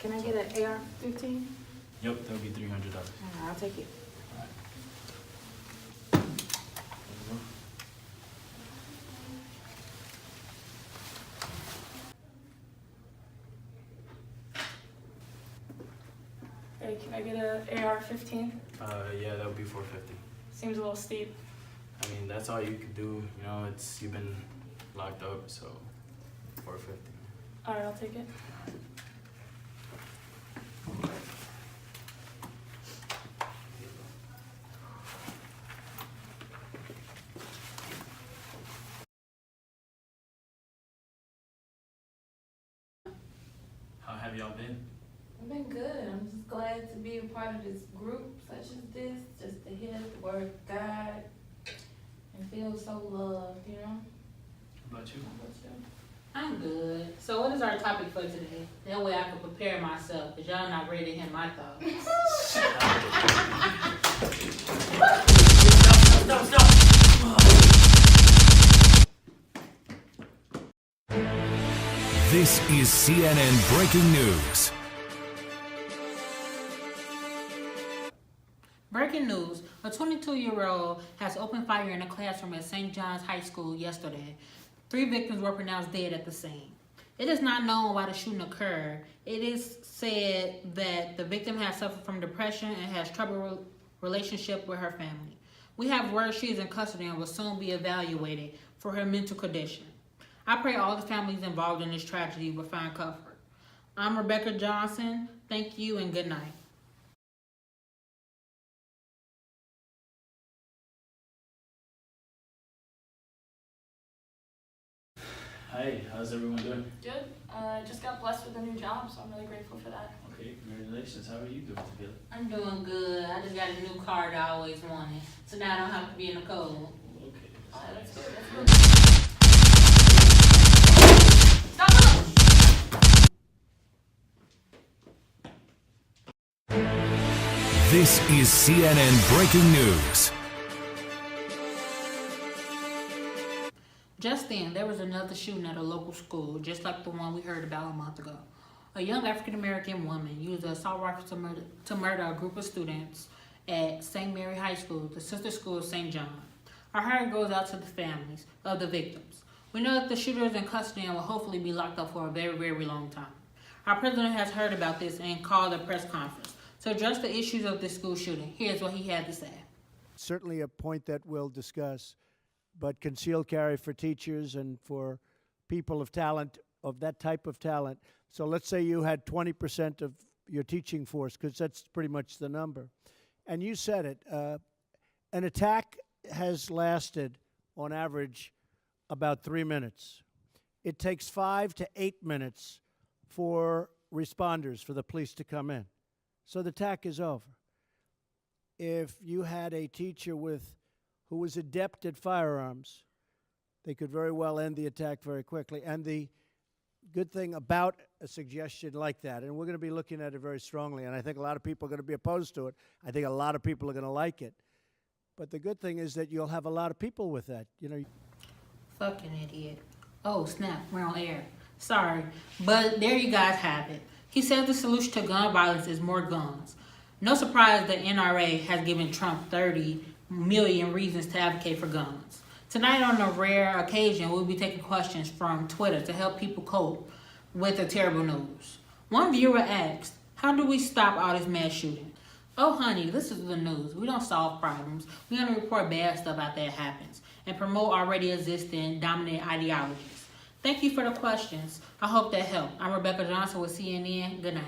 Can I get an AR-15? Yep, that'll be $300. I'll take it. Hey, can I get an AR-15? Yeah, that would be $450. Seems a little steep. I mean, that's all you could do. You know, you've been locked up, so $450. All right, I'll take it. How have y'all been? I've been good. I'm just glad to be a part of this group such as this, just to hear the word of God and feel so loved, you know? How about you? How about you? I'm good. So what is our topic for today? That way I can prepare myself, because y'all not ready to hear my thoughts. This is CNN Breaking News. Breaking news, a 22-year-old has opened fire in a classroom at St. John's High School yesterday. 3 victims were pronounced dead at the scene. It is not known why the shooting occurred. It is said that the victim has suffered from depression and has troubled relationship with her family. We have word she is in custody and will soon be evaluated for her mental condition. I pray all the families involved in this tragedy will find comfort. I'm Rebecca Johnson. Thank you and good night. Hi, how's everyone doing? Good. Just got blessed with a new job, so I'm really grateful for that. Okay, congratulations. How are you doing together? I'm doing good. I just got a new car that I always wanted. So now I don't have to be in the cold. Okay. That's good. That's good. Stop! This is CNN Breaking News. Just then, there was another shooting at a local school, just like the one we heard about a month ago. A young African-American woman used an assault rifle to murder a group of students at St. Mary High School, the sister school of St. John. Our heart goes out to the families of the victims. We know that the shooter is in custody and will hopefully be locked up for a very, very long time. Our president has heard about this and called a press conference to address the issues of this school shooting. Here's what he had to say. Certainly a point that we'll discuss, but concealed carry for teachers and for people of talent, of that type of talent. So let's say you had 20% of your teaching force, because that's pretty much the number. And you said it, an attack has lasted, on average, about 3 minutes. It takes 5 to 8 minutes for responders, for the police to come in. So the attack is over. If you had a teacher who was adept at firearms, they could very well end the attack very quickly. And the good thing about a suggestion like that, and we're going to be looking at it very strongly, and I think a lot of people are going to be opposed to it. I think a lot of people are going to like it. But the good thing is that you'll have a lot of people with that. You know. Fucking idiot. Oh, snap. We're on air. Sorry. But there you guys have it. He said the solution to gun violence is more guns. No surprise the NRA has given Trump 30 million reasons to advocate for guns. Tonight, on a rare occasion, we'll be taking questions from Twitter to help people cope with the terrible news. One viewer asked, how do we stop all this mass shooting? Oh, honey, this is the news. We don't solve problems. We only report bad stuff out there happens and promote already existing dominant ideologies. Thank you for the questions. I hope that helped. I'm Rebecca Johnson with CNN. Good night.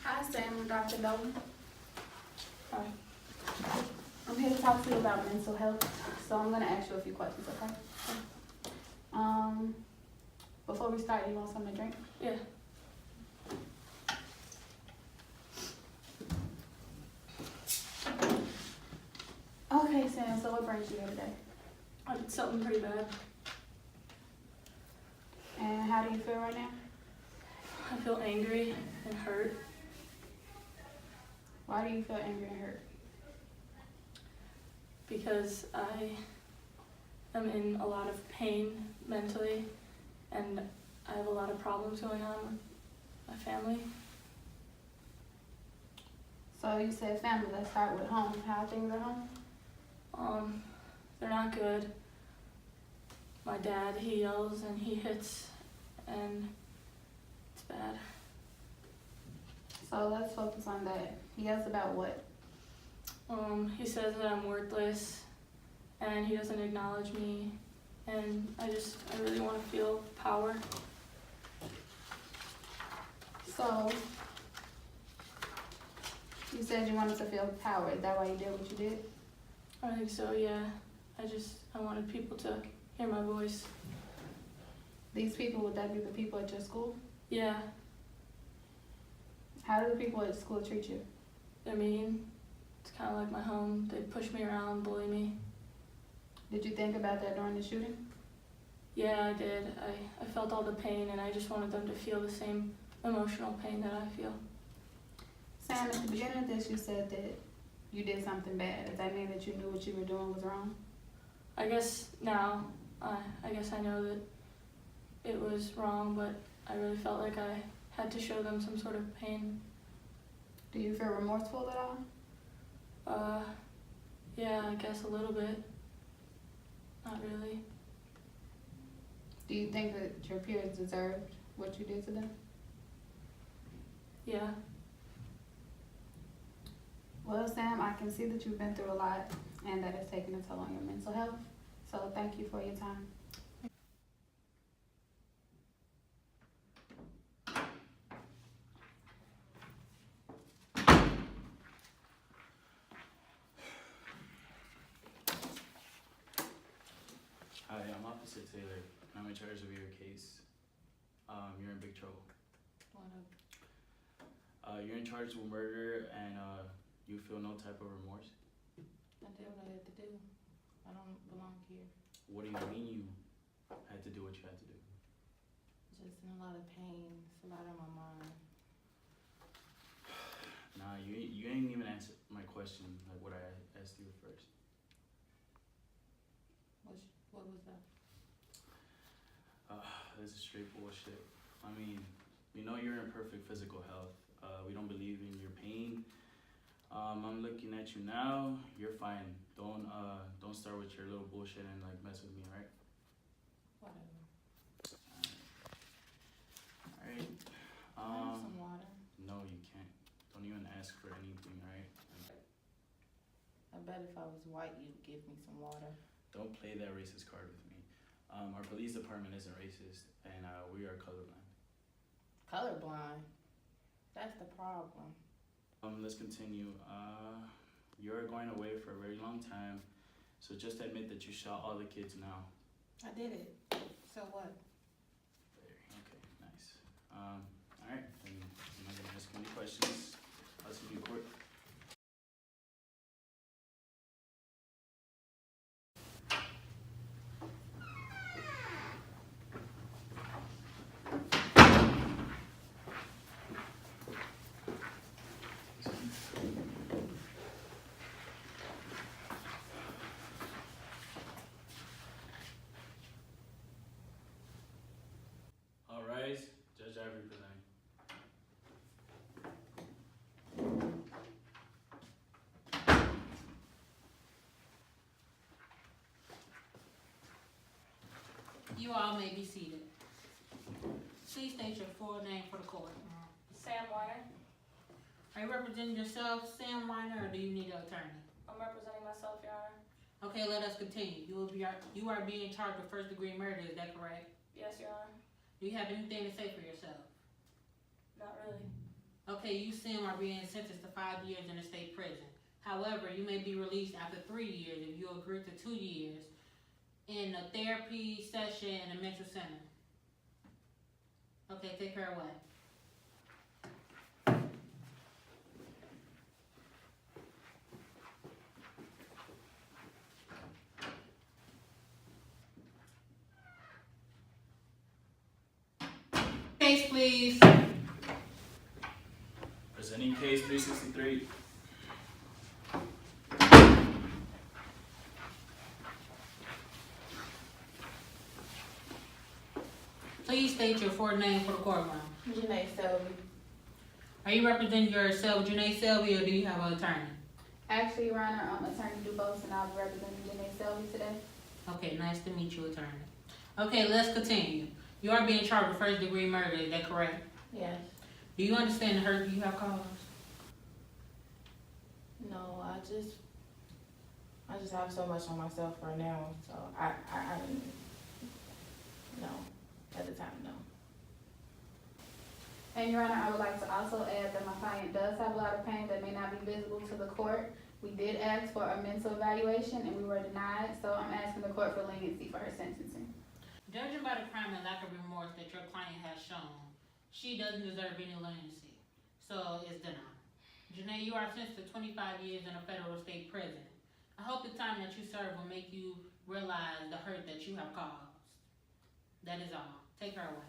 Hi, Sam, Dr. Dolan. Hi. I'm here to talk to you about mental health, so I'm going to ask you a few questions, okay? Before we start, you want something to drink? Yeah. Okay, Sam, so what brings you here today? I did something pretty bad. And how do you feel right now? I feel angry and hurt. Why do you feel angry and hurt? Because I am in a lot of pain mentally, and I have a lot of problems going on with my family. So you said family, let's start with home. How are things at home? They're not good. My dad, he yells and he hits, and it's bad. So let's focus on that. He yells about what? He says that I'm worthless, and he doesn't acknowledge me, and I really want to feel power. So you said you wanted to feel power. Is that why you did what you did? I think so, yeah. I wanted people to hear my voice. These people, would that be the people at your school? Yeah, How do the people at school treat you? they're mean. It's kind of like my home. They push me around, bully me. Did you think about that during the shooting? Yeah, I did. I felt all the pain, and I just wanted them to feel the same emotional pain that I feel. Sam, at the beginning of this, you said that you did something bad. Does that mean that you knew what you were doing was wrong? I guess now, I guess I know that it was wrong, but I really felt like I had to show them some sort of pain. Do you feel remorseful at all? Yeah, I guess a little bit. Not really. Do you think that your peers deserved what you did to them? Yeah. Well, Sam, I can see that you've been through a lot and that it's taken a toll on your mental health. So thank you for your time. Hi, I'm Officer Taylor. I'm in charge of your case. You're in big trouble. You're in charge of murder, and you feel no type of remorse. I did what I had to do. I don't belong here. What do you mean you had to do what you had to do? Just in a lot of pain. It's a lot on my mind. Nah, you ain't even answered my question, like what I asked you first. What was that? This is straight bullshit. I mean, we know you're in perfect physical health. We don't believe in your pain. I'm looking at you now. You're fine. Don't start with your little bullshit and like mess with me, right? Whatever. Alright. I have some water. No, you can't. Don't even ask for anything, right? I bet if I was white, you'd give me some water. Don't play that racist card with me. Our police department isn't racist, and we are colorblind. Colorblind? That's the problem. Let's continue. You're going away for a very long time, so just admit that you shot all the kids now. I did it. So what? Okay, nice. Alright, then I'm not gonna ask you any questions. I'll see you in court. All rise. Judge Ivory presenting. You all may be seated. Please state your full name for the court. Sam Weiner. Are you representing yourself, Sam Weiner, or do you need an attorney? I'm representing myself, Your Honor. Okay, let us continue. You are being charged with first-degree murder, is that correct? Yes, Your Honor. Do you have anything to say for yourself? Not really. Okay, you, Sam, are being sentenced to 5 years in a state prison. However, you may be released after 3 years if you agree to 2 years in a therapy session in a mental center. Okay, take her away. Case, please. Presenting case 363. please state your full name for the courtroom. Janae Selby. Are you representing yourself, Janae Selby, or do you have an attorney? Actually, Your Honor, Attorney DuBose, and I'll be representing Janae Selby today. Okay, nice to meet you, attorney. Okay, let's continue. You are being charged with first-degree murder, is that correct? Yes. Do you understand the hurt you have caused? No, I just have so much on myself right now, so I didn't, no, at the time, no. And Your Honor, I would like to also add that my client does have a lot of pain that may not be visible to the court. We did ask for a mental evaluation and we were denied, so I'm asking the court for leniency for her sentencing. Judging by the crime and lack of remorse that your client has shown, she doesn't deserve any leniency, so it's denied. Janae, you are sentenced to 25 years in a federal state prison. I hope the time that you serve will make you realize the hurt that you have caused. That is all. Take her away.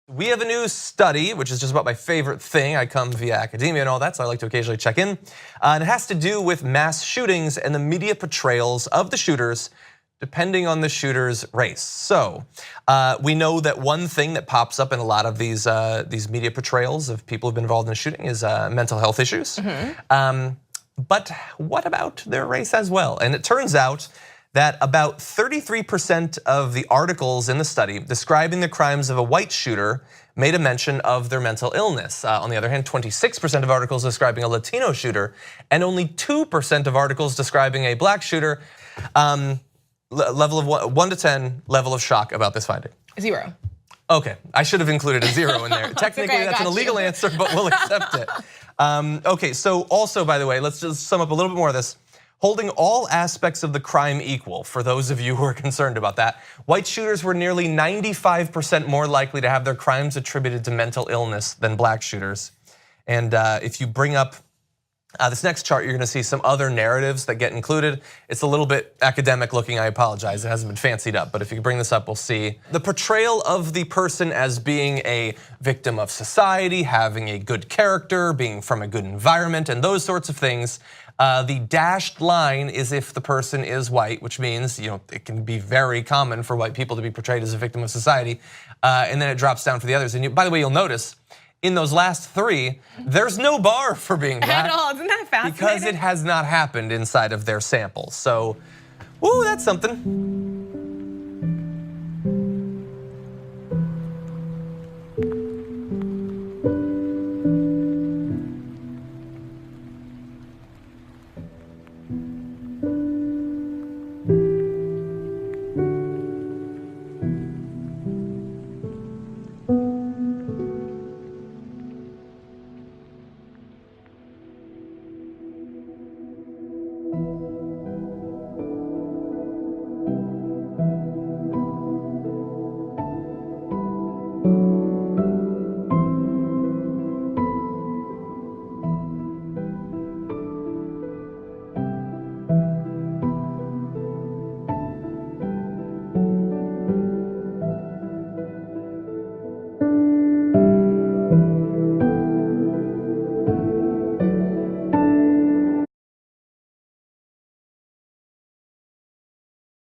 We have a new study, which is just about my favorite thing. I come via academia and all that, so I like to occasionally check in. And it has to do with mass shootings and the media portrayals of the shooters, depending on the shooter's race. So we know that one thing that pops up in a lot of these media portrayals of people who've been involved in a shooting is mental health issues. But what about their race as well? And it turns out that about 33% of the articles in the study describing the crimes of a white shooter made a mention of their mental illness. On the other hand, 26% of articles describing a Latino shooter and only 2% of articles describing a black shooter. Level of 1 to 10, level of shock about this finding. 0. Okay, I should have included a 0 in there. Technically, okay, that's an illegal answer, but we'll accept it. Okay, so also, by the way, let's just sum up a little bit more of this. Holding all aspects of the crime equal, for those of you who are concerned about that, white shooters were nearly 95% more likely to have their crimes attributed to mental illness than black shooters. And if you bring up this next chart, you're gonna see some other narratives that get included. It's a little bit academic looking, I apologize, it hasn't been fancied up, but if you bring this up, we'll see. The portrayal of the person as being a victim of society, having a good character, being from a good environment, and those sorts of things. The dashed line is if the person is white, which means it can be very common for white people to be portrayed as a victim of society, and then it drops down for the others. And by the way, you'll notice, in those last 3, there's no bar for being black. At all, isn't that fascinating? Because it has not happened inside of their sample. So, woo, that's something.